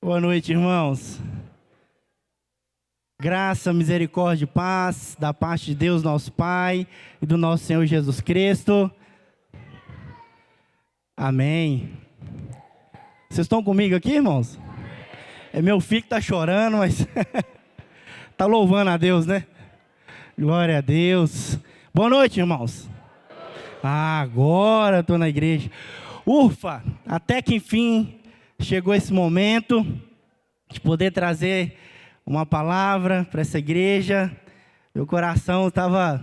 Boa noite, irmãos. Graça, misericórdia e paz da parte de Deus, nosso Pai, e do nosso Senhor Jesus Cristo. Amém. Vocês estão comigo aqui, irmãos? É meu filho que está chorando, mas está louvando a Deus, né? Glória a Deus. Boa noite, irmãos. Agora estou na igreja. Ufa, até que enfim chegou esse momento de poder trazer uma palavra para essa igreja. Meu coração estava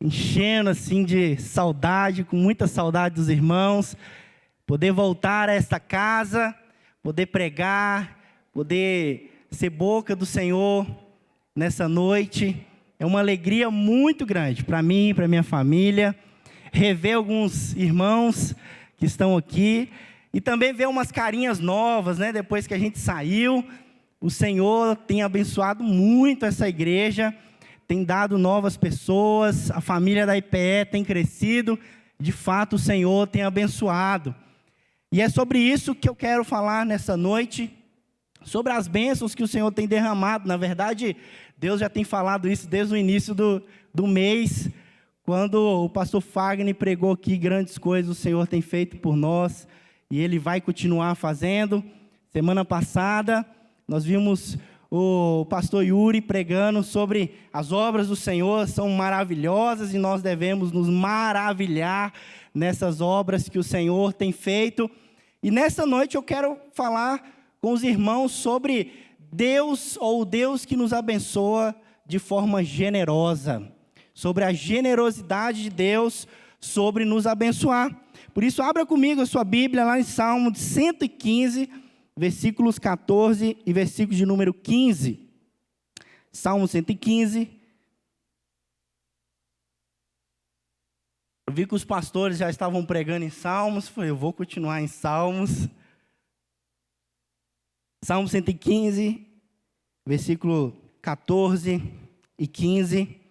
enchendo assim de saudade, com muita saudade dos irmãos. Poder voltar a esta casa, poder pregar, poder ser boca do Senhor nessa noite. É uma alegria muito grande para mim, para minha família. Rever alguns irmãos que estão aqui. E também ver umas carinhas novas, né? Depois que a gente saiu. O Senhor tem abençoado muito essa igreja, tem dado novas pessoas, a família da IPE tem crescido, de fato o Senhor tem abençoado. E é sobre isso que eu quero falar nessa noite, sobre as bênçãos que o Senhor tem derramado. Na verdade, Deus já tem falado isso desde o início do mês, quando o pastor Fagner pregou aqui grandes coisas o Senhor tem feito por nós, e Ele vai continuar fazendo. Semana passada nós vimos o pastor Yuri pregando sobre as obras do Senhor, são maravilhosas e nós devemos nos maravilhar nessas obras que o Senhor tem feito. E nessa noite eu quero falar com os irmãos sobre Deus, ou o Deus que nos abençoa de forma generosa, sobre a generosidade de Deus sobre nos abençoar. Por isso, abra comigo a sua Bíblia lá em Salmo 115, versículos 14 e versículo de número 15. Salmo 115. Eu vi que os pastores já estavam pregando em Salmos, eu vou continuar em Salmos. Salmo 115, versículo 14 e 15.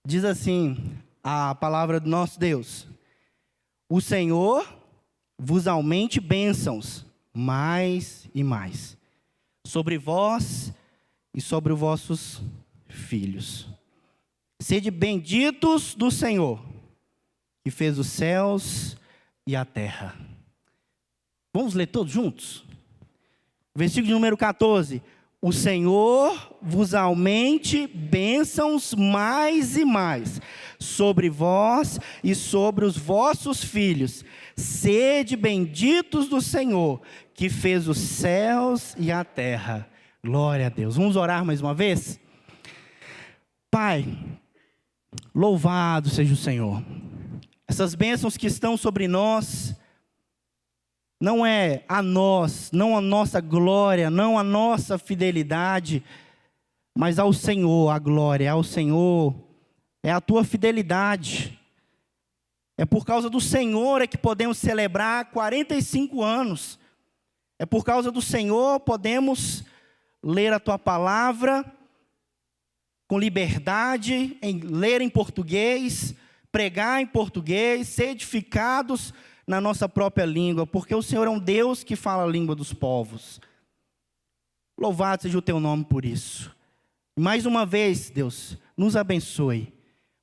Diz assim a palavra do nosso Deus: o Senhor vos aumente bênçãos, mais e mais, sobre vós e sobre os vossos filhos. Sede benditos do Senhor, que fez os céus e a terra. Vamos ler todos juntos? Versículo número 14. O Senhor vos aumente bênçãos mais e mais, sobre vós e sobre os vossos filhos. Sede benditos do Senhor, que fez os céus e a terra. Glória a Deus. Vamos orar mais uma vez? Pai, louvado seja o Senhor. Essas bênçãos que estão sobre nós, não é a nós, não a nossa glória, não a nossa fidelidade, mas ao Senhor a glória, ao Senhor, é a tua fidelidade. É por causa do Senhor é que podemos celebrar 45 anos. É por causa do Senhor podemos ler a tua palavra com liberdade, ler em português, pregar em português, ser edificados na nossa própria língua, porque o Senhor é um Deus que fala a língua dos povos. Louvado seja o teu nome por isso. Mais uma vez, Deus, nos abençoe,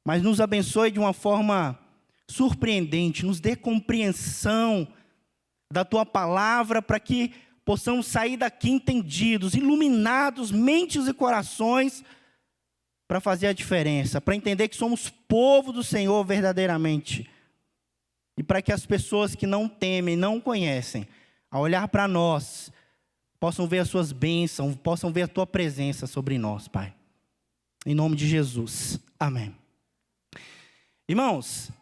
mas nos abençoe de uma forma surpreendente, nos dê compreensão da tua palavra, para que possamos sair daqui entendidos, iluminados, mentes e corações, para fazer a diferença, para entender que somos povo do Senhor verdadeiramente. E para que as pessoas que não temem, não conhecem, ao olhar para nós, possam ver as suas bênçãos, possam ver a tua presença sobre nós, Pai. Em nome de Jesus. Amém. Irmãos,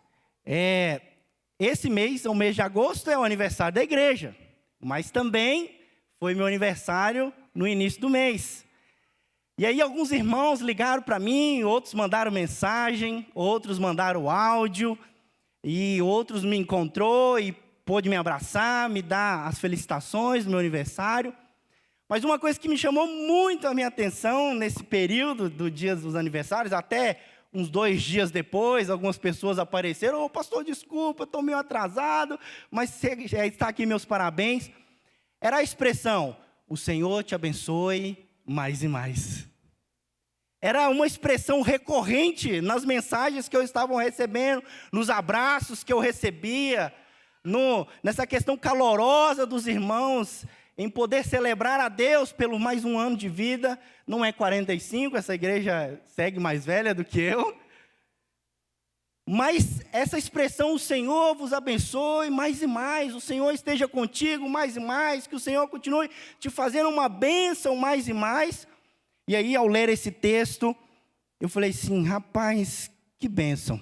esse mês, o mês de agosto, é o aniversário da igreja. Mas também foi meu aniversário no início do mês. E aí alguns irmãos ligaram para mim, outros mandaram mensagem, outros mandaram áudio, e outros me encontrou e pôde me abraçar, me dar as felicitações do meu aniversário. Mas uma coisa que me chamou muito a minha atenção nesse período do dia dos aniversários, até uns 2 dias depois, algumas pessoas apareceram: ô pastor, desculpa, estou meio atrasado, mas está aqui meus parabéns. Era a expressão: o Senhor te abençoe mais e mais. Era uma expressão recorrente nas mensagens que eu estava recebendo, nos abraços que eu recebia, nessa questão calorosa dos irmãos, em poder celebrar a Deus pelo mais um ano de vida. Não é 45, essa igreja segue mais velha do que eu. Mas essa expressão, o Senhor vos abençoe mais e mais, o Senhor esteja contigo mais e mais, que o Senhor continue te fazendo uma bênção mais e mais. E aí, ao ler esse texto, eu falei assim, rapaz, que bênção.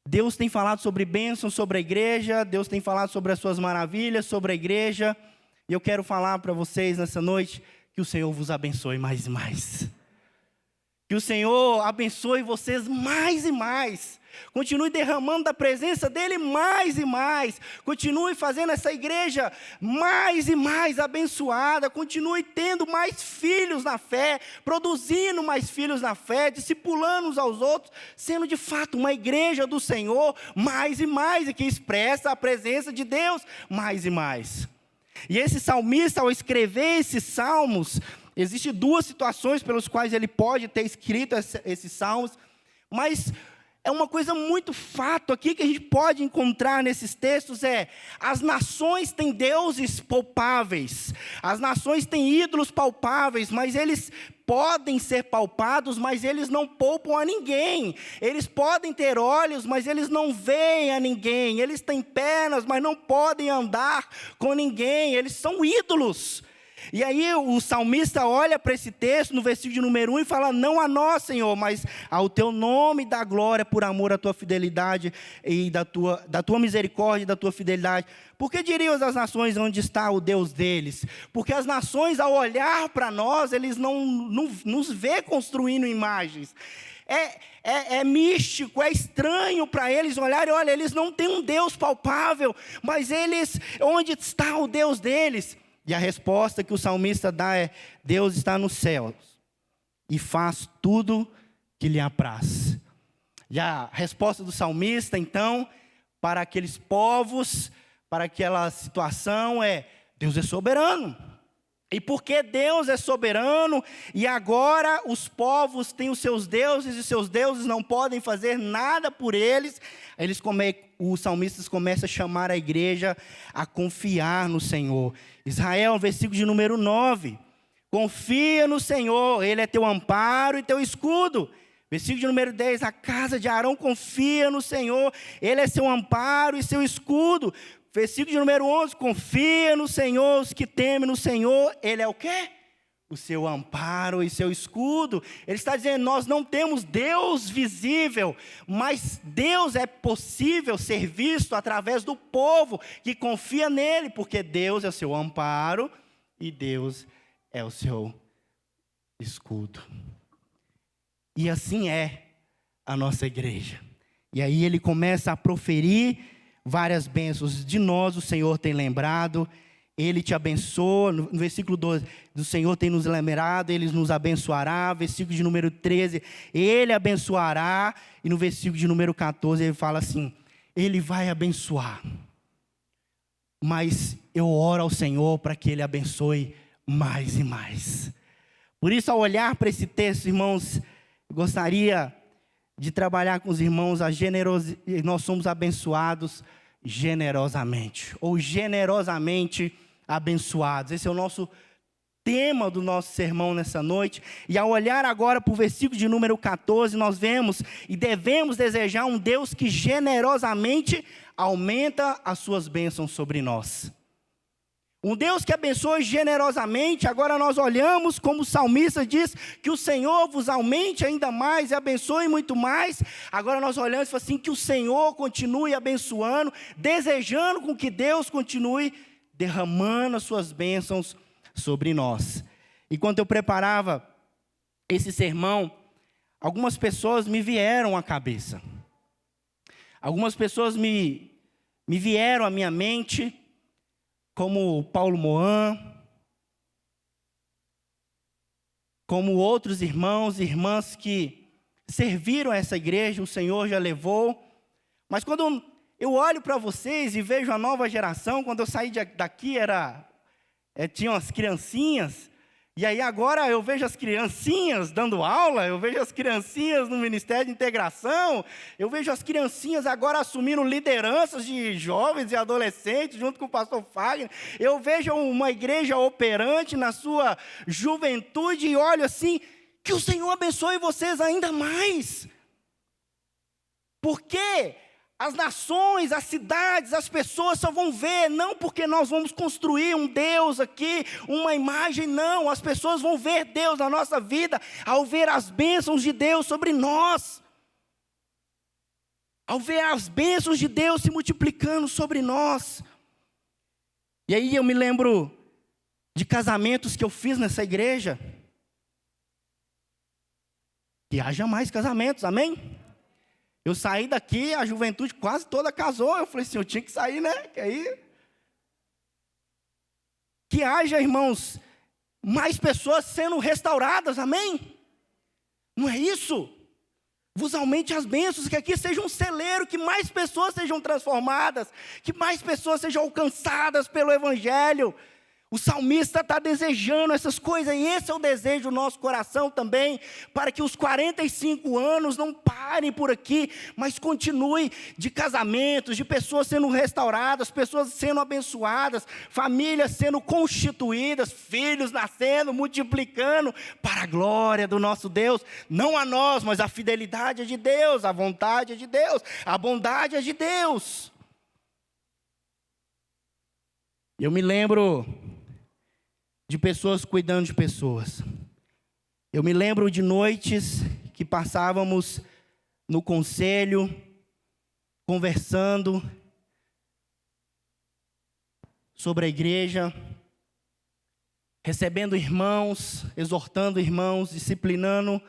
Deus tem falado sobre bênção, sobre a igreja, Deus tem falado sobre as suas maravilhas, sobre a igreja. E eu quero falar para vocês nessa noite, que o Senhor vos abençoe mais e mais. Que o Senhor abençoe vocês mais e mais. Continue derramando da presença dEle mais e mais. Continue fazendo essa igreja mais e mais abençoada. Continue tendo mais filhos na fé, produzindo mais filhos na fé, discipulando uns aos outros, sendo de fato uma igreja do Senhor mais e mais, e que expressa a presença de Deus mais e mais. E esse salmista, ao escrever esses salmos, existem duas situações pelas quais ele pode ter escrito esses salmos, mas é uma coisa muito fato aqui que a gente pode encontrar nesses textos, as nações têm deuses palpáveis, as nações têm ídolos palpáveis, mas eles podem ser palpados, mas eles não poupam a ninguém. Eles podem ter olhos, mas eles não veem a ninguém. Eles têm pernas, mas não podem andar com ninguém. Eles são ídolos. E aí o salmista olha para esse texto, no versículo de número 1, e fala, não a nós, Senhor, mas ao teu nome dá glória por amor à tua fidelidade e da tua misericórdia e da tua fidelidade. Porque diriam as nações onde está o Deus deles? Porque as nações, ao olhar para nós, eles não nos vê construindo imagens. É místico, é estranho para eles olharem, olha, eles não têm um Deus palpável, mas onde está o Deus deles? E a resposta que o salmista dá é, Deus está nos céus e faz tudo que lhe apraz. E a resposta do salmista, então, para aqueles povos, para aquela situação Deus é soberano. E porque Deus é soberano, e agora os povos têm os seus deuses, e seus deuses não podem fazer nada por eles, os salmistas começam a chamar a igreja a confiar no Senhor. Israel, versículo de número 9, confia no Senhor, Ele é teu amparo e teu escudo. Versículo de número 10, a casa de Arão confia no Senhor, Ele é seu amparo e seu escudo. Versículo de número 11, confia no Senhor, os que temem no Senhor, Ele é o quê? O seu amparo e seu escudo. Ele está dizendo, nós não temos Deus visível, mas Deus é possível ser visto através do povo que confia nele, porque Deus é o seu amparo e Deus é o seu escudo. E assim é a nossa igreja. E aí ele começa a proferir várias bênçãos. De nós o Senhor tem lembrado, Ele te abençoa. No versículo 12, do Senhor tem nos lembrado, Ele nos abençoará. Versículo de número 13, Ele abençoará. E no versículo de número 14, ele fala assim, Ele vai abençoar. Mas eu oro ao Senhor para que Ele abençoe mais e mais. Por isso, ao olhar para esse texto, irmãos, eu gostaria de trabalhar com os irmãos a generosidade. Nós somos abençoados generosamente, ou generosamente abençoados. Esse é o nosso tema do nosso sermão nessa noite. E ao olhar agora para o versículo de número 14, nós vemos e devemos desejar um Deus que generosamente aumenta as suas bênçãos sobre nós. Um Deus que abençoa generosamente. Agora nós olhamos como o salmista diz, que o Senhor vos aumente ainda mais e abençoe muito mais. Agora nós olhamos e falamos assim, que o Senhor continue abençoando, desejando com que Deus continue derramando as suas bênçãos sobre nós. Enquanto eu preparava esse sermão, algumas pessoas me vieram à cabeça. Algumas pessoas me vieram à minha mente, como Paulo Moan, como outros irmãos e irmãs que serviram a essa igreja, o Senhor já levou. Mas quando eu olho para vocês e vejo a nova geração, quando eu saí daqui tinham as criancinhas. E aí agora eu vejo as criancinhas dando aula, eu vejo as criancinhas no Ministério de Integração, eu vejo as criancinhas agora assumindo lideranças de jovens e adolescentes junto com o pastor Fagner. Eu vejo uma igreja operante na sua juventude e olho assim, que o Senhor abençoe vocês ainda mais. Porque as nações, as cidades, as pessoas só vão ver, não porque nós vamos construir um Deus aqui, uma imagem, não. As pessoas vão ver Deus na nossa vida, ao ver as bênçãos de Deus sobre nós. Ao ver as bênçãos de Deus se multiplicando sobre nós. E aí eu me lembro de casamentos que eu fiz nessa igreja. Que haja mais casamentos, amém? Eu saí daqui, a juventude quase toda casou. Eu falei assim, eu tinha que sair, né? Que haja, irmãos, mais pessoas sendo restauradas, amém? Não é isso? Vos aumente as bênçãos, que aqui seja um celeiro, que mais pessoas sejam transformadas, que mais pessoas sejam alcançadas pelo Evangelho. O salmista está desejando essas coisas, e esse é o desejo do nosso coração também, para que os 45 anos não parem por aqui, mas continue de casamentos, de pessoas sendo restauradas, pessoas sendo abençoadas, famílias sendo constituídas, filhos nascendo, multiplicando, para a glória do nosso Deus, não a nós, mas a fidelidade é de Deus, a vontade é de Deus, a bondade é de Deus. Eu me lembro de pessoas cuidando de pessoas. Eu me lembro de noites que passávamos no conselho, conversando sobre a igreja, recebendo irmãos, exortando irmãos, disciplinando.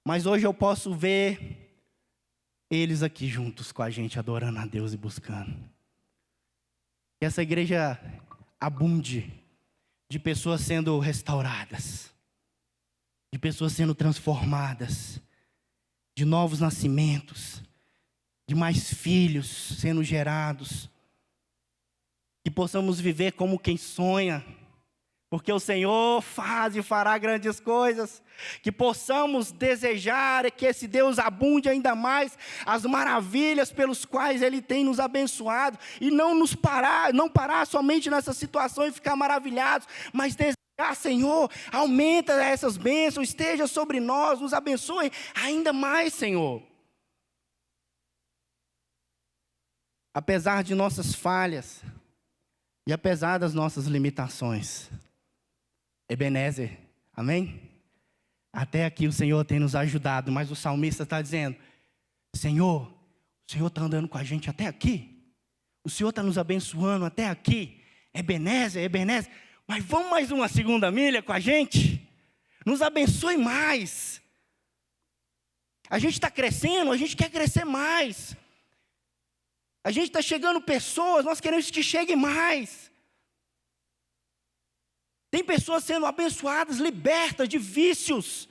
Mas hoje eu posso ver eles aqui juntos com a gente, adorando a Deus e buscando. Que essa igreja abunde de pessoas sendo restauradas, de pessoas sendo transformadas, de novos nascimentos, de mais filhos sendo gerados, que possamos viver como quem sonha, porque o Senhor faz e fará grandes coisas, que possamos desejar que esse Deus abunde ainda mais as maravilhas pelos quais Ele tem nos abençoado, e não parar somente nessa situação e ficar maravilhados, mas desejar, Senhor, aumenta essas bênçãos, esteja sobre nós, nos abençoe ainda mais, Senhor. Apesar de nossas falhas, e apesar das nossas limitações, Ebenezer, amém? Até aqui o Senhor tem nos ajudado, mas o salmista está dizendo, Senhor, o Senhor está andando com a gente até aqui, o Senhor está nos abençoando até aqui, Ebenezer, mas vamos mais uma segunda milha com a gente? Nos abençoe mais. A gente está crescendo, a gente quer crescer mais. A gente está chegando pessoas, nós queremos que chegue mais. Tem pessoas sendo abençoadas, libertas de vícios.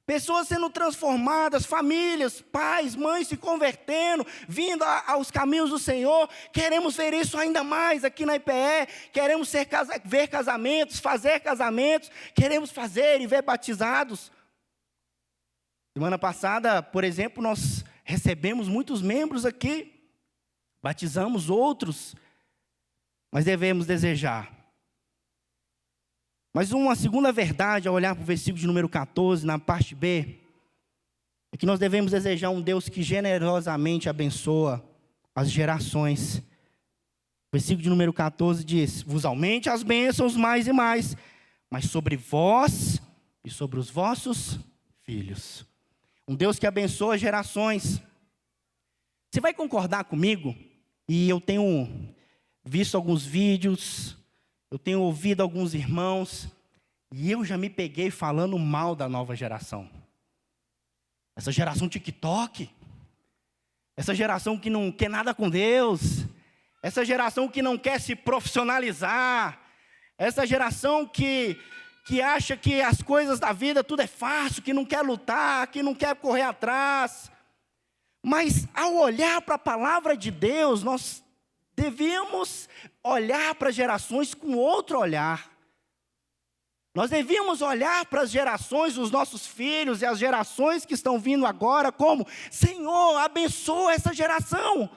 Pessoas sendo transformadas, famílias, pais, mães se convertendo, vindo aos caminhos do Senhor. Queremos ver isso ainda mais aqui na IPE. Queremos ver casamentos, fazer casamentos. Queremos fazer e ver batizados. Semana passada, por exemplo, nós recebemos muitos membros aqui. Batizamos outros. Mas devemos desejar. Mas uma segunda verdade, ao olhar para o versículo de número 14, na parte B, é que nós devemos desejar um Deus que generosamente abençoa as gerações. O versículo de número 14 diz, vos aumente as bênçãos mais e mais, mas sobre vós e sobre os vossos filhos. Um Deus que abençoa gerações. Você vai concordar comigo? E eu tenho visto alguns vídeos, eu tenho ouvido alguns irmãos, e eu já me peguei falando mal da nova geração. Essa geração TikTok, essa geração que não quer nada com Deus, essa geração que não quer se profissionalizar, essa geração que acha que as coisas da vida tudo é fácil, que não quer lutar, que não quer correr atrás. Mas ao olhar para a palavra de Deus, nós devíamos olhar para as gerações com outro olhar. Nós devíamos olhar para as gerações dos nossos filhos e as gerações que estão vindo agora como: Senhor, abençoa essa geração.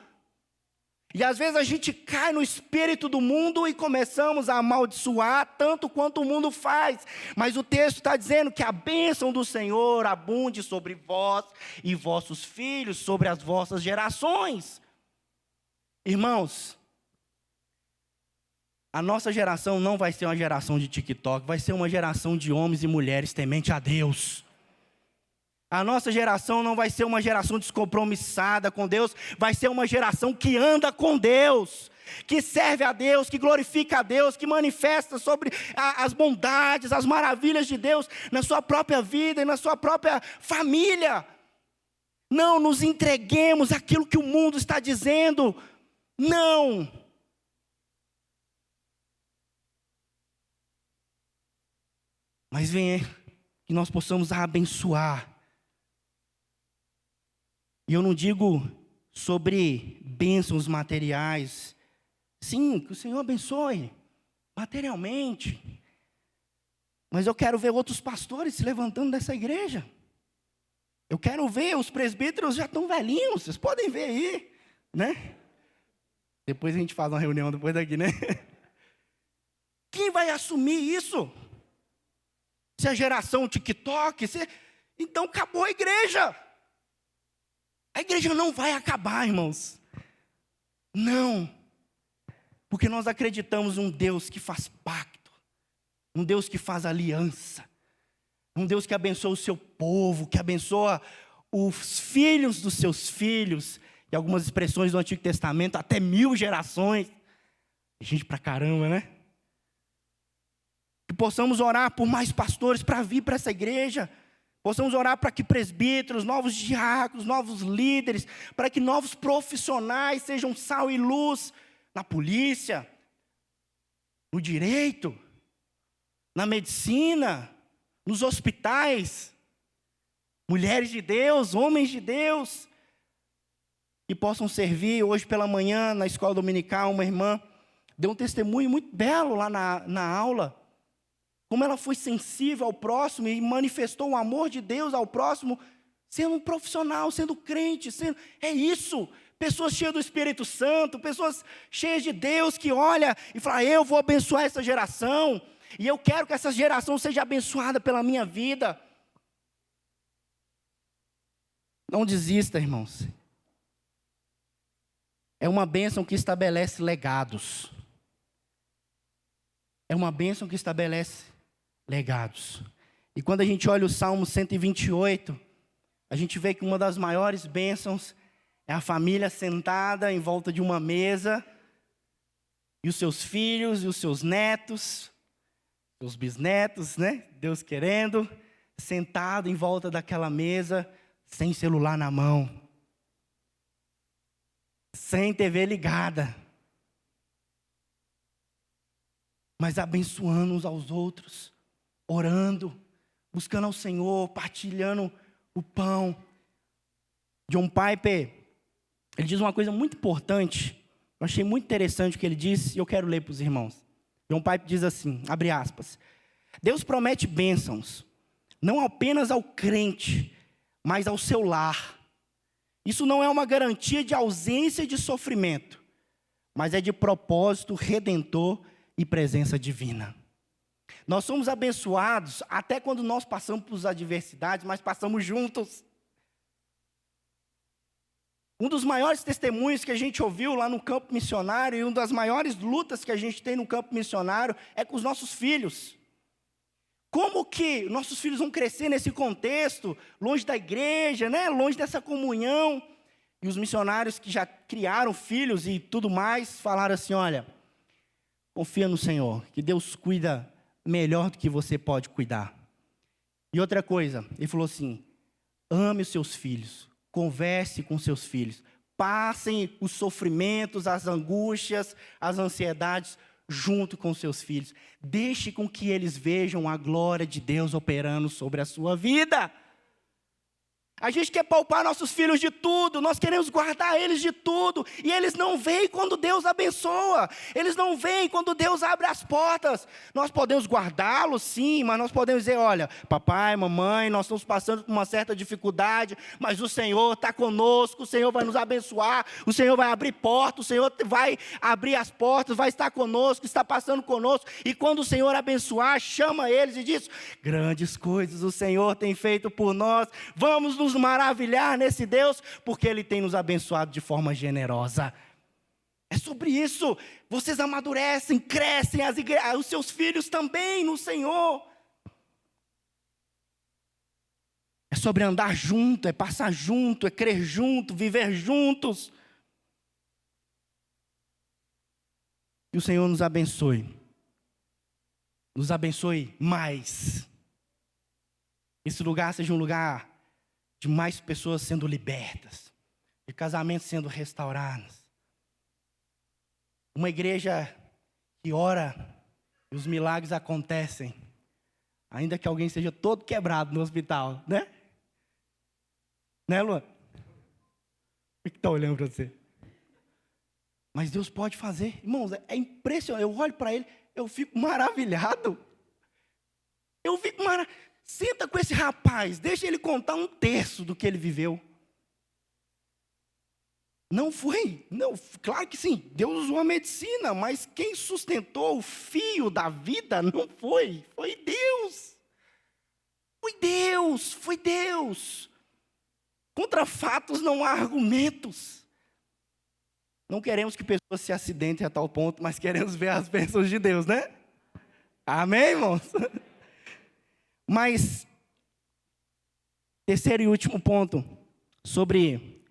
E às vezes a gente cai no espírito do mundo e começamos a amaldiçoar tanto quanto o mundo faz. Mas o texto está dizendo que a bênção do Senhor abunde sobre vós e vossos filhos, sobre as vossas gerações. Irmãos, a nossa geração não vai ser uma geração de TikTok, vai ser uma geração de homens e mulheres temente a Deus. A nossa geração não vai ser uma geração descompromissada com Deus, vai ser uma geração que anda com Deus, que serve a Deus, que glorifica a Deus, que manifesta sobre as bondades, as maravilhas de Deus na sua própria vida e na sua própria família. Não nos entreguemos àquilo que o mundo está dizendo, não. Mas venha que nós possamos abençoar. E eu não digo sobre bênçãos materiais. Sim, que o Senhor abençoe materialmente. Mas eu quero ver outros pastores se levantando dessa igreja. Eu quero ver, os presbíteros já estão velhinhos, vocês podem ver aí, né? Depois a gente faz uma reunião depois daqui, né? Quem vai assumir isso? Se a geração TikTok, então acabou a igreja. A igreja não vai acabar, irmãos. Não. Porque nós acreditamos num Deus que faz pacto, um Deus que faz aliança, um Deus que abençoa o seu povo, que abençoa os filhos dos seus filhos, e algumas expressões do Antigo Testamento, até 1000 gerações. Gente pra caramba, né? Que possamos orar por mais pastores para vir para essa igreja. Possamos orar para que presbíteros, novos diáconos, novos líderes, para que novos profissionais sejam sal e luz na polícia, no direito, na medicina, nos hospitais. Mulheres de Deus, homens de Deus, que possam servir. Hoje pela manhã, na escola dominical, uma irmã deu um testemunho muito belo lá na aula. Como ela foi sensível ao próximo e manifestou o amor de Deus ao próximo, sendo um profissional, sendo crente, é isso. Pessoas cheias do Espírito Santo, pessoas cheias de Deus que olha e fala: eu vou abençoar essa geração, e eu quero que essa geração seja abençoada pela minha vida. Não desista, irmãos. É uma bênção que estabelece legados. É uma bênção que estabelece legados. E quando a gente olha o Salmo 128, a gente vê que uma das maiores bênçãos é a família sentada em volta de uma mesa, e os seus filhos e os seus netos, os bisnetos, né? Deus querendo, sentado em volta daquela mesa, sem celular na mão, sem TV ligada, mas abençoando uns aos outros, orando, buscando ao Senhor, partilhando o pão. John Piper, ele diz uma coisa muito importante, eu achei muito interessante o que ele disse, e eu quero ler para os irmãos. John Piper diz assim, abre aspas: Deus promete bênçãos, não apenas ao crente, mas ao seu lar. Isso não é uma garantia de ausência de sofrimento, mas é de propósito redentor e presença divina. Nós somos abençoados até quando nós passamos por adversidades, mas passamos juntos. Um dos maiores testemunhos que a gente ouviu lá no campo missionário, e uma das maiores lutas que a gente tem no campo missionário, é com os nossos filhos. Como que nossos filhos vão crescer nesse contexto, longe da igreja, né? Longe dessa comunhão? E os missionários que já criaram filhos e tudo mais, falaram assim: olha, confia no Senhor, que Deus cuida melhor do que você pode cuidar. E outra coisa, ele falou assim: ame os seus filhos, converse com seus filhos, passem os sofrimentos, as angústias, as ansiedades junto com seus filhos. Deixe com que eles vejam a glória de Deus operando sobre a sua vida. A gente quer poupar nossos filhos de tudo, nós queremos guardar eles de tudo, e eles não veem quando Deus abençoa, eles não veem quando Deus abre as portas. Nós podemos guardá-los sim, mas nós podemos dizer, olha, papai, mamãe, nós estamos passando por uma certa dificuldade, mas o Senhor está conosco, o Senhor vai nos abençoar, o Senhor vai abrir portas, o Senhor vai abrir as portas, vai estar conosco, está passando conosco, e quando o Senhor abençoar, chama eles e diz, grandes coisas o Senhor tem feito por nós, vamos nos maravilhar nesse Deus, porque Ele tem nos abençoado de forma generosa. É sobre isso, vocês amadurecem, crescem, os seus filhos também no Senhor. É sobre andar junto, é passar junto, é crer junto, viver juntos. Que o Senhor nos abençoe mais. Esse lugar seja um lugar de mais pessoas sendo libertas, de casamentos sendo restaurados. Uma igreja que ora e os milagres acontecem, ainda que alguém seja todo quebrado no hospital, né? Né, Luan? O que está olhando para você? Mas Deus pode fazer. Irmãos, é impressionante. Eu olho para ele, eu fico maravilhado. Senta com esse rapaz, deixa ele contar um terço do que ele viveu. Não, claro que sim, Deus usou a medicina, mas quem sustentou o fio da vida não foi Deus. Foi Deus. Contra fatos não há argumentos. Não queremos que pessoas se acidentem a tal ponto, mas queremos ver as bênçãos de Deus, né? Amém, irmãos? Mas, terceiro e último ponto, sobre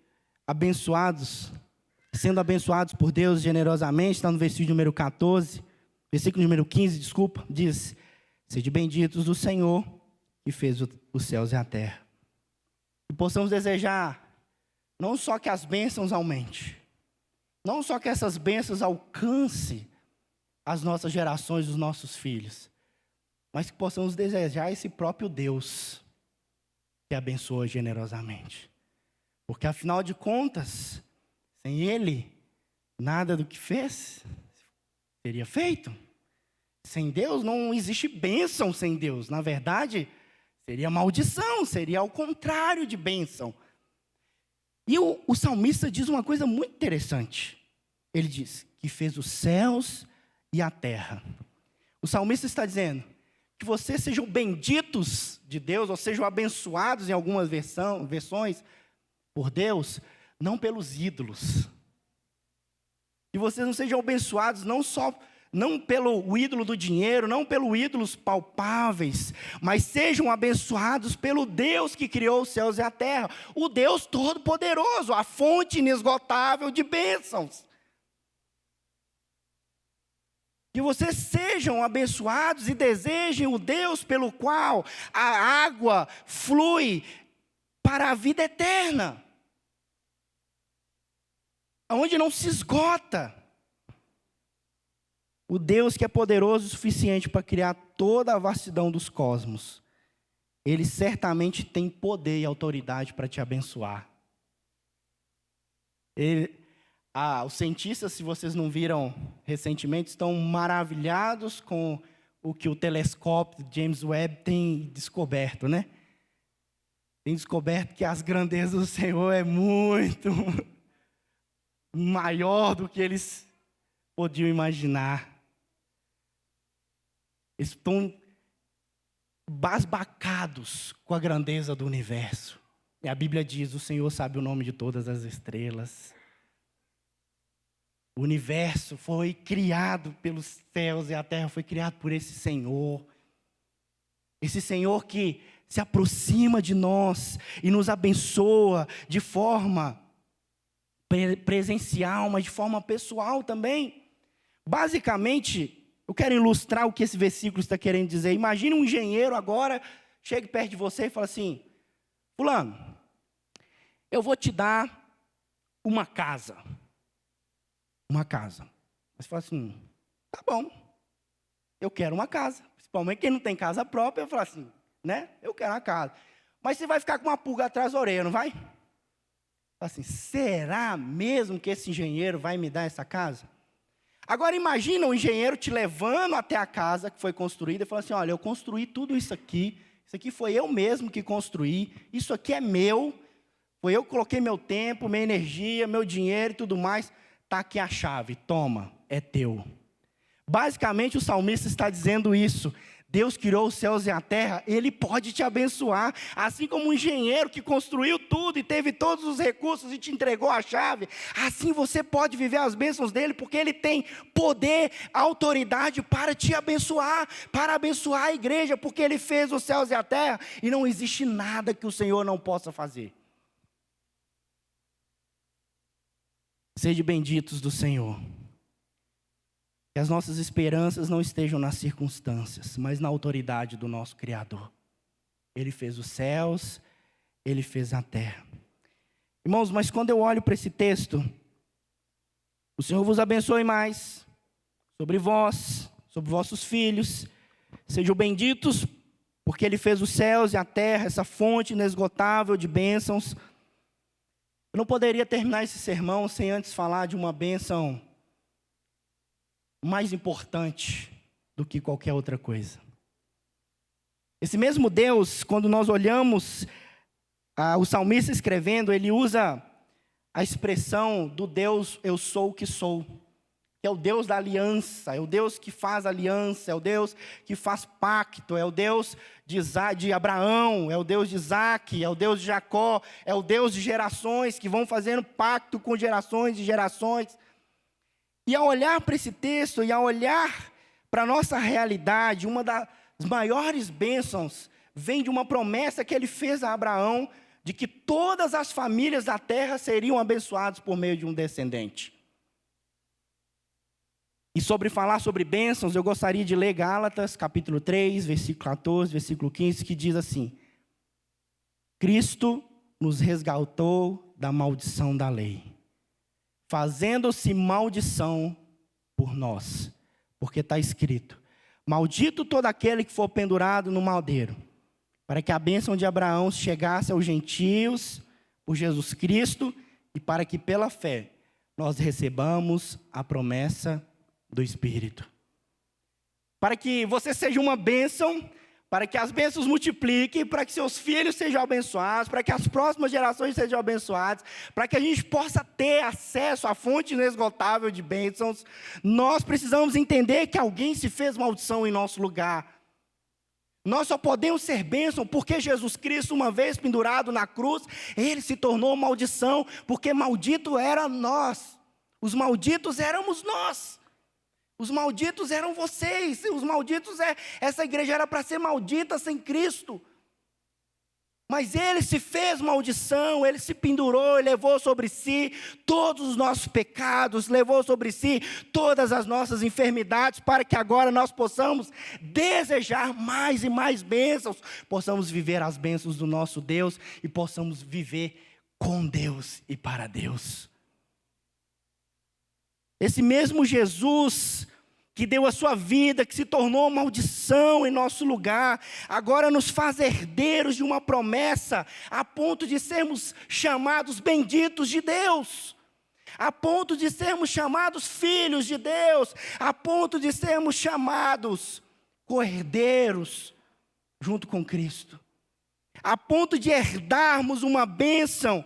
sendo abençoados por Deus generosamente, está no versículo número 15, diz, sede benditos do Senhor, que fez os céus e a terra. E possamos desejar, não só que as bênçãos aumentem, não só que essas bênçãos alcancem as nossas gerações, os nossos filhos, mas que possamos desejar esse próprio Deus que abençoa generosamente. Porque, afinal de contas, sem Ele, nada do que fez seria feito. Sem Deus não existe bênção sem Deus. Na verdade, seria maldição, seria ao contrário de bênção. E o salmista diz uma coisa muito interessante. Ele diz que fez os céus e a terra. O salmista está dizendo que vocês sejam benditos de Deus, ou sejam abençoados em algumas versões por Deus, não pelos ídolos. Que vocês não sejam abençoados não pelo ídolo do dinheiro, não pelos ídolos palpáveis, mas sejam abençoados pelo Deus que criou os céus e a terra, o Deus Todo-Poderoso, a fonte inesgotável de bênçãos. Que vocês sejam abençoados e desejem o Deus pelo qual a água flui para a vida eterna, onde não se esgota. O Deus que é poderoso o suficiente para criar toda a vastidão dos cosmos, Ele certamente tem poder e autoridade para te abençoar. Os cientistas, se vocês não viram recentemente, estão maravilhados com o que o telescópio James Webb tem descoberto, né? Tem descoberto que as grandezas do Senhor é muito maior do que eles podiam imaginar. Eles estão basbacados com a grandeza do universo. E a Bíblia diz, o Senhor sabe o nome de todas as estrelas. O universo foi criado pelos céus e a terra foi criado por esse Senhor. Esse Senhor que se aproxima de nós e nos abençoa de forma presencial, mas de forma pessoal também. Basicamente, eu quero ilustrar o que esse versículo está querendo dizer. Imagine um engenheiro agora, chega perto de você e fala assim, fulano, eu vou te dar uma casa. Uma casa. Você fala assim, tá bom, eu quero uma casa. Principalmente quem não tem casa própria, fala assim, né? Eu quero uma casa. Mas você vai ficar com uma pulga atrás da orelha, não vai? Assim, será mesmo que esse engenheiro vai me dar essa casa? Agora imagina um engenheiro te levando até a casa que foi construída e falando assim, olha, eu construí tudo isso aqui foi eu mesmo que construí, isso aqui é meu, foi eu que coloquei meu tempo, minha energia, meu dinheiro e tudo mais, está aqui a chave, toma, é teu. Basicamente o salmista está dizendo isso. Deus criou os céus e a terra, Ele pode te abençoar, assim como um engenheiro que construiu tudo e teve todos os recursos e te entregou a chave, assim você pode viver as bênçãos dEle, porque Ele tem poder, autoridade para te abençoar, para abençoar a igreja, porque Ele fez os céus e a terra, e não existe nada que o Senhor não possa fazer. Sede benditos do Senhor. Que as nossas esperanças não estejam nas circunstâncias, mas na autoridade do nosso Criador. Ele fez os céus, Ele fez a terra. Irmãos, mas quando eu olho para esse texto, o Senhor vos abençoe mais, sobre vós, sobre vossos filhos, sejam benditos, porque Ele fez os céus e a terra, essa fonte inesgotável de bênçãos. Eu não poderia terminar esse sermão sem antes falar de uma bênção mais importante do que qualquer outra coisa. Esse mesmo Deus, quando nós olhamos o salmista escrevendo, ele usa a expressão do Deus eu sou o que sou, que é o Deus da aliança, é o Deus que faz aliança, é o Deus que faz pacto, é o Deus de Abraão, é o Deus de Isaac, é o Deus de Jacó, é o Deus de gerações que vão fazendo pacto com gerações e gerações. E ao olhar para esse texto, e ao olhar para a nossa realidade, uma das maiores bênçãos vem de uma promessa que Ele fez a Abraão, de que todas as famílias da terra seriam abençoadas por meio de um descendente. E sobre falar sobre bênçãos, eu gostaria de ler Gálatas, capítulo 3, versículo 14, versículo 15, que diz assim: Cristo nos resgatou da maldição da lei, fazendo-se maldição por nós, porque está escrito, maldito todo aquele que for pendurado no madeiro, para que a bênção de Abraão chegasse aos gentios, por Jesus Cristo, e para que pela fé nós recebamos a promessa do Espírito. Para que você seja uma bênção, para que as bênçãos multipliquem, para que seus filhos sejam abençoados, para que as próximas gerações sejam abençoadas, para que a gente possa ter acesso à fonte inesgotável de bênçãos, nós precisamos entender que alguém se fez maldição em nosso lugar. Nós só podemos ser bênção porque Jesus Cristo, uma vez pendurado na cruz, Ele se tornou maldição, porque maldito era nós, os malditos éramos nós. Os malditos eram vocês, os malditos, essa igreja era para ser maldita sem Cristo. Mas Ele se fez maldição, Ele se pendurou, Ele levou sobre si todos os nossos pecados, levou sobre si todas as nossas enfermidades, para que agora nós possamos desejar mais e mais bênçãos, possamos viver as bênçãos do nosso Deus e possamos viver com Deus e para Deus. Esse mesmo Jesus que deu a sua vida, que se tornou maldição em nosso lugar, agora nos faz herdeiros de uma promessa, a ponto de sermos chamados benditos de Deus, a ponto de sermos chamados filhos de Deus, a ponto de sermos chamados co-herdeiros junto com Cristo, a ponto de herdarmos uma bênção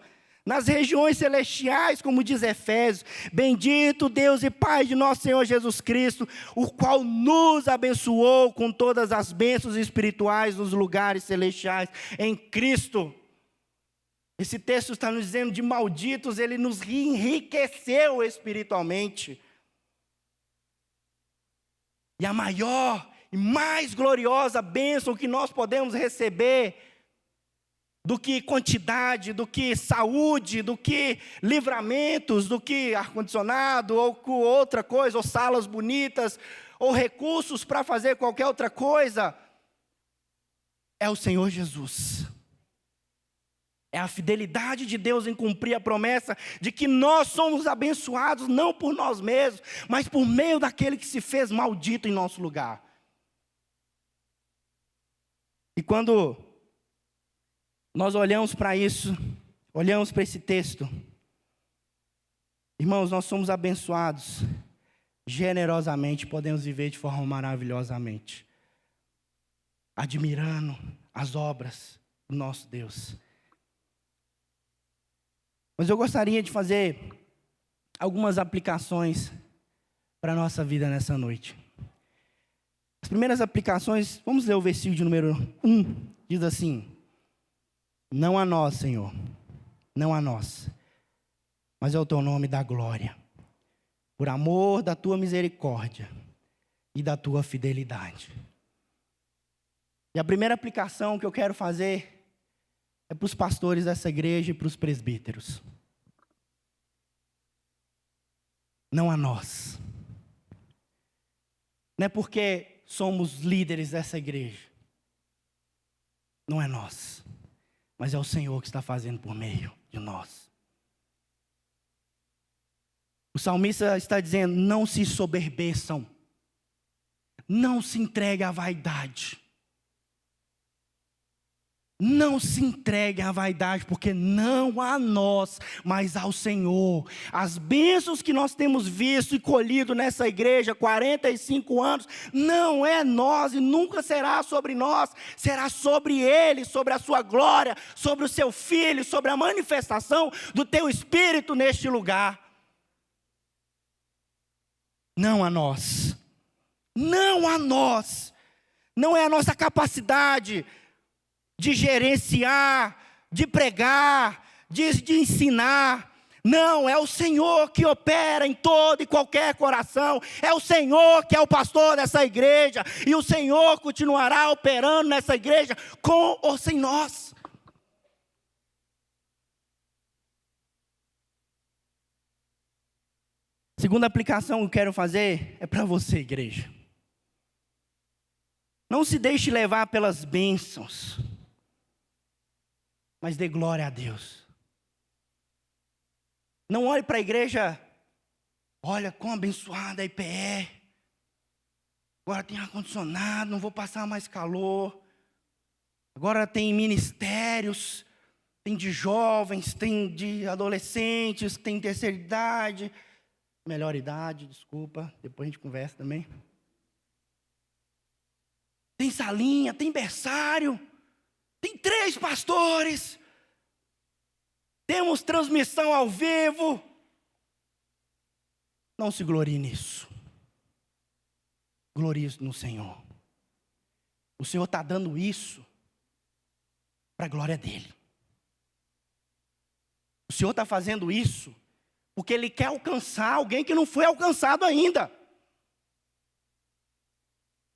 nas regiões celestiais, como diz Efésios, bendito Deus e Pai de nosso Senhor Jesus Cristo, o qual nos abençoou com todas as bênçãos espirituais nos lugares celestiais em Cristo. Esse texto está nos dizendo de malditos, Ele nos enriqueceu espiritualmente. E a maior e mais gloriosa bênção que nós podemos receber, do que quantidade, do que saúde, do que livramentos, do que ar-condicionado, ou outra coisa, ou salas bonitas, ou recursos para fazer qualquer outra coisa, é o Senhor Jesus. É a fidelidade de Deus em cumprir a promessa de que nós somos abençoados, não por nós mesmos, mas por meio daquele que se fez maldito em nosso lugar. E quando nós olhamos para isso, olhamos para esse texto. Irmãos, nós somos abençoados generosamente, podemos viver de forma maravilhosamente, admirando as obras do nosso Deus. Mas eu gostaria de fazer algumas aplicações para a nossa vida nessa noite. As primeiras aplicações, vamos ler o versículo de número 1, diz assim: não a nós, Senhor, não a nós, mas ao teu nome da glória, por amor da tua misericórdia e da tua fidelidade. E a primeira aplicação que eu quero fazer é para os pastores dessa igreja e para os presbíteros. Não a nós. Não é porque somos líderes dessa igreja. Não é nós. Mas é o Senhor que está fazendo por meio de nós. O salmista está dizendo: não se soberbeçam. Não se entregue à vaidade. Não se entregue à vaidade, porque não a nós, mas ao Senhor. As bênçãos que nós temos visto e colhido nessa igreja, 45 anos, não é nós e nunca será sobre nós, será sobre Ele, sobre a sua glória, sobre o seu Filho, sobre a manifestação do teu Espírito neste lugar. Não a nós, não a nós, não é a nossa capacidade de gerenciar, de pregar, de ensinar. Não, é o Senhor que opera em todo e qualquer coração. É o Senhor que é o pastor dessa igreja. E o Senhor continuará operando nessa igreja com ou sem nós. Segunda aplicação que eu quero fazer é para você, igreja. Não se deixe levar pelas bênçãos, mas dê glória a Deus. Não olhe para a igreja: olha quão abençoada a IPE, agora tem ar-condicionado, não vou passar mais calor, agora tem ministérios, tem de jovens, tem de adolescentes, tem terceira idade, melhor idade, desculpa, depois a gente conversa também. Tem salinha, tem berçário, tem 3 pastores, temos transmissão ao vivo. Não se glorie nisso. Glorie no Senhor. O Senhor está dando isso para a glória dEle. O Senhor está fazendo isso porque Ele quer alcançar alguém que não foi alcançado ainda.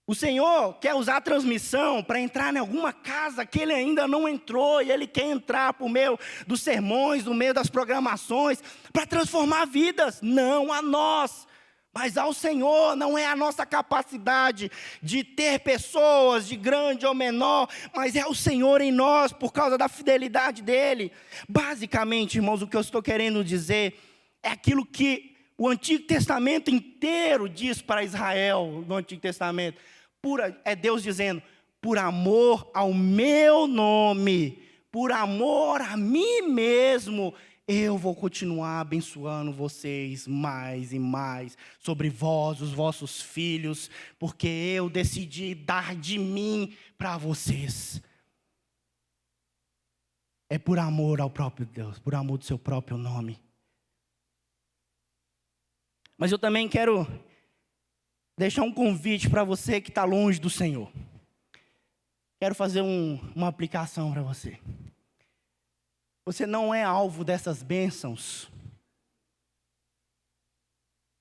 O Senhor quer usar a transmissão para entrar em alguma casa que Ele ainda não entrou, e Ele quer entrar por meio dos sermões, por meio das programações, para transformar vidas. Não a nós, mas ao Senhor. Não é a nossa capacidade de ter pessoas de grande ou menor, mas é o Senhor em nós, por causa da fidelidade dEle. Basicamente, irmãos, o que eu estou querendo dizer é aquilo que o Antigo Testamento inteiro diz para Israel, no Antigo Testamento. É Deus dizendo: por amor ao meu nome, por amor a mim mesmo, eu vou continuar abençoando vocês mais e mais, sobre vós, os vossos filhos, porque eu decidi dar de mim para vocês. É por amor ao próprio Deus, por amor do seu próprio nome. Mas eu também quero deixar um convite para você que está longe do Senhor. Quero fazer uma aplicação para você. Você não é alvo dessas bênçãos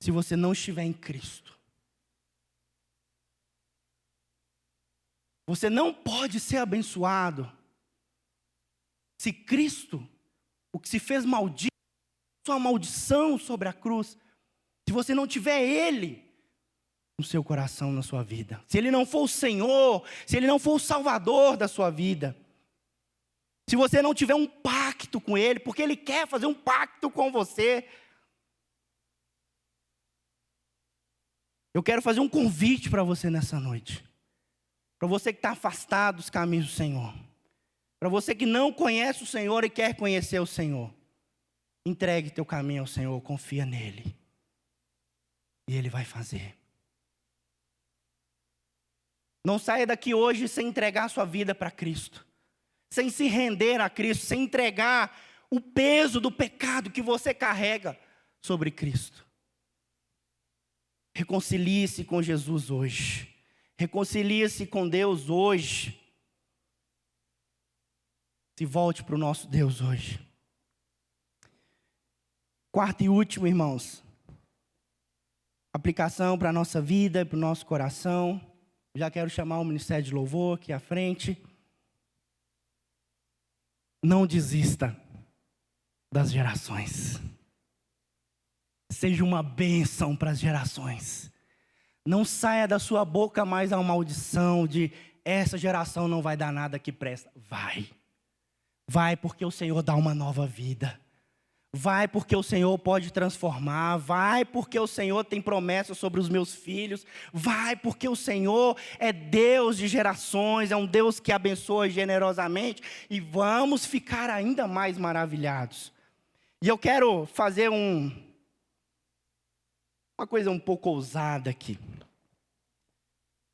se você não estiver em Cristo. Você não pode ser abençoado se Cristo, o que se fez maldito, sua maldição sobre a cruz, se você não tiver Ele no seu coração, na sua vida. Se Ele não for o Senhor, se Ele não for o Salvador da sua vida. Se você não tiver um pacto com Ele, porque Ele quer fazer um pacto com você. Eu quero fazer um convite para você nessa noite. Para você que está afastado dos caminhos do Senhor. Para você que não conhece o Senhor e quer conhecer o Senhor, entregue teu caminho ao Senhor, confia nele. E Ele vai fazer. Não saia daqui hoje sem entregar a sua vida para Cristo. Sem se render a Cristo, sem entregar o peso do pecado que você carrega sobre Cristo. Reconcilie-se com Jesus hoje. Reconcilie-se com Deus hoje. Se volte para o nosso Deus hoje. Quarto e último, irmãos. Aplicação para a nossa vida, para o nosso coração. Já quero chamar o Ministério de Louvor aqui à frente. Não desista das gerações. Seja uma bênção para as gerações. Não saia da sua boca mais a maldição de essa geração não vai dar nada que presta. Vai. Vai porque o Senhor dá uma nova vida. Vai porque o Senhor pode transformar. Vai porque o Senhor tem promessas sobre os meus filhos. Vai porque o Senhor é Deus de gerações. É um Deus que abençoa generosamente. E vamos ficar ainda mais maravilhados. E eu quero fazer uma coisa um pouco ousada aqui.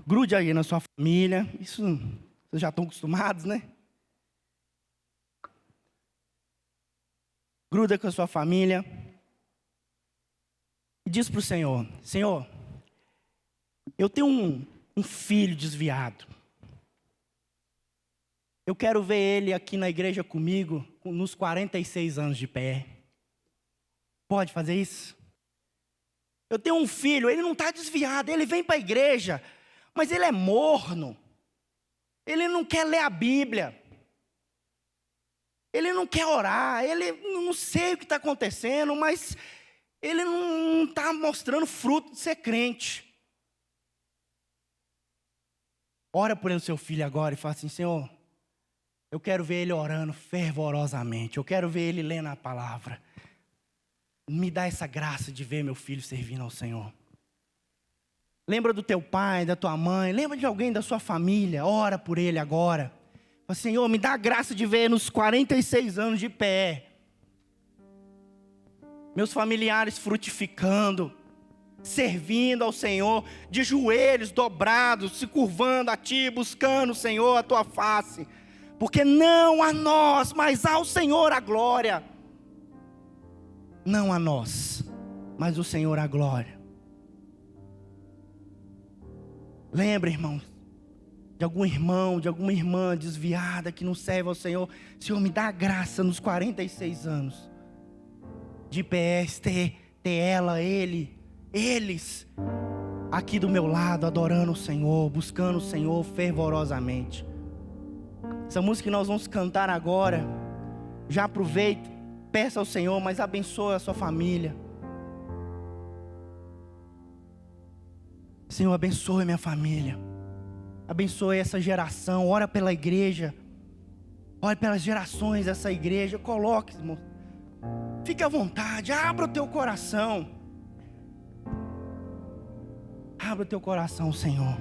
Grude aí na sua família. Isso vocês já estão acostumados, né? Gruda com a sua família. E diz para o Senhor: Senhor, eu tenho um filho desviado. Eu quero ver ele aqui na igreja comigo, nos 46 anos de pé. Pode fazer isso? Eu tenho um filho, ele não está desviado, ele vem para a igreja, mas ele é morno. Ele não quer ler a Bíblia. Ele não quer orar, ele não sei o que está acontecendo, mas ele não está mostrando fruto de ser crente. Ora por ele, seu filho agora, e fala assim: Senhor, eu quero ver ele orando fervorosamente, eu quero ver ele lendo a palavra. Me dá essa graça de ver meu filho servindo ao Senhor. Lembra do teu pai, da tua mãe, lembra de alguém da sua família, ora por ele agora. Senhor, me dá a graça de ver nos 46 anos de pé, meus familiares frutificando, servindo ao Senhor, de joelhos dobrados, se curvando a Ti, buscando, Senhor, a Tua face. Porque não a nós, mas ao Senhor a glória. Não a nós, mas o Senhor a glória. Lembra, irmãos, de algum irmão, de alguma irmã desviada que não serve ao Senhor. Senhor, me dá a graça nos 46 anos de PS ter ela, eles aqui do meu lado, adorando o Senhor, buscando o Senhor fervorosamente. Essa música que nós vamos cantar agora, já aproveita, peça ao Senhor, mas abençoe a sua família. Senhor, abençoe minha família. Abençoe essa geração, ora pela igreja. Ore pelas gerações dessa igreja. Coloque, irmão. Fique à vontade, abra o teu coração. Abra o teu coração, Senhor.